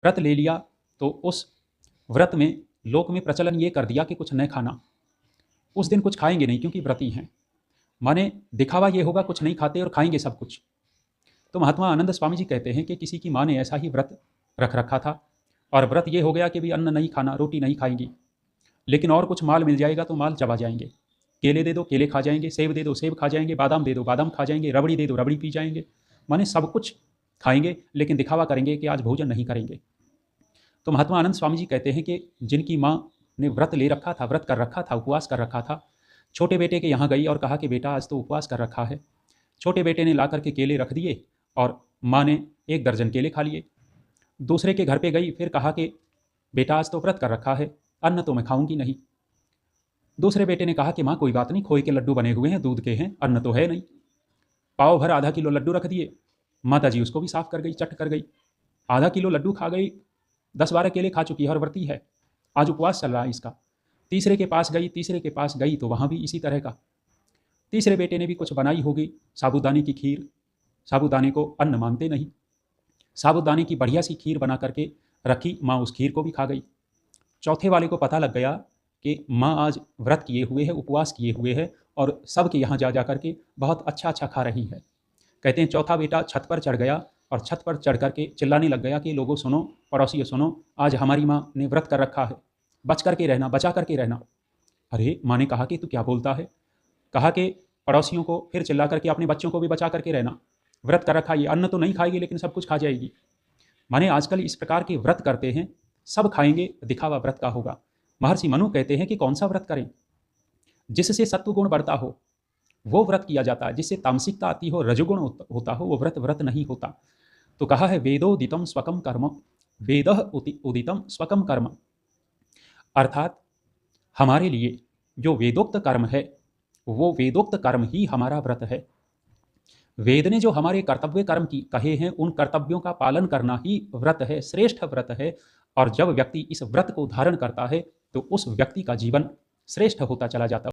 व्रत ले लिया तो उस व्रत में लोक में प्रचलन ये कर दिया कि कुछ न खाना, उस दिन कुछ खाएंगे नहीं क्योंकि व्रती हैं। माने दिखावा ये होगा कुछ नहीं खाते और खाएंगे सब कुछ। तो महात्मा आनंद स्वामी जी कहते हैं कि किसी की माँ ने ऐसा ही व्रत रख रखा था और व्रत ये हो गया कि भी अन्न नहीं खाना, रोटी नहीं खाएंगी, लेकिन और कुछ माल मिल जाएगा तो माल चबा जाएंगे। केले दे दो केले खा जाएंगे, सेब दे दो सेब खा जाएंगे, बादाम दे दो बादाम खा जाएंगे, रबड़ी दे दो रबड़ी पी जाएंगे। माने सब कुछ खाएंगे लेकिन दिखावा करेंगे कि आज भोजन नहीं करेंगे। तो महात्मा आनंद स्वामी जी कहते हैं कि जिनकी माँ ने व्रत ले रखा था, व्रत कर रखा था, उपवास कर रखा था, छोटे बेटे के यहाँ गई और कहा कि बेटा आज तो उपवास कर रखा है। छोटे बेटे ने ला करके केले रख दिए और माँ ने 1 दर्जन केले खा लिए। दूसरे के घर पे गई, फिर कहा कि बेटा आज तो व्रत कर रखा है, अन्न तो मैं खाऊंगी नहीं। दूसरे बेटे ने कहा कि माँ कोई बात नहीं, खोए के लड्डू बने हुए हैं, दूध के हैं, अन्न तो है नहीं। पाव भर आधा किलो लड्डू रख दिए, माता जी उसको भी साफ कर गई, चट कर गई, आधा किलो लड्डू खा गई, 10-12 केले खा चुकी है और व्रती है, आज उपवास चल रहा है इसका। तीसरे के पास गई तो वहाँ भी इसी तरह का। तीसरे बेटे ने भी कुछ बनाई होगी साबूदाने की खीर, साबूदाने को अन्न मानते नहीं, साबूदाने की बढ़िया सी खीर बना करके रखी, माँ उस खीर को भी खा गई। चौथे वाले को पता लग गया कि माँ आज व्रत किए हुए है, उपवास किए हुए है और सबके यहाँ जा जा करके बहुत अच्छा अच्छा खा रही है। कहते हैं चौथा बेटा छत पर चढ़ गया और छत पर चढ़ करके चिल्लाने लग गया कि लोगों सुनो, पड़ोसियों सुनो, आज हमारी माँ ने व्रत कर रखा है, बच करके रहना, बचा करके रहना। अरे माँ ने कहा कि तू क्या बोलता है? कहा कि पड़ोसियों को फिर चिल्ला करके अपने बच्चों को भी बचा करके रहना, व्रत कर रखा, ये अन्न तो नहीं खाएगी लेकिन सब कुछ खा जाएगी। माने आजकल इस प्रकार के व्रत करते हैं, सब खाएंगे, दिखावा व्रत का होगा। महर्षि मनु कहते हैं कि कौन सा व्रत करें? जिससे सत्व गुण बढ़ता हो वो व्रत किया जाता है, जिससे तामसिकता आती हो, रजोगुण होता हो, वो व्रत नहीं होता। तो कहा है वेदोदितम स्वकम कर्म, वेदः उदितम स्वकम कर्म, अर्थात हमारे लिए जो वेदोक्त कर्म है वो वेदोक्त कर्म ही हमारा व्रत है। वेद ने जो हमारे कर्तव्य कर्म की कहे हैं उन कर्तव्यों का पालन करना ही व्रत है, श्रेष्ठ व्रत है। और जब व्यक्ति इस व्रत को धारण करता है तो उस व्यक्ति का जीवन श्रेष्ठ होता चला जाता है।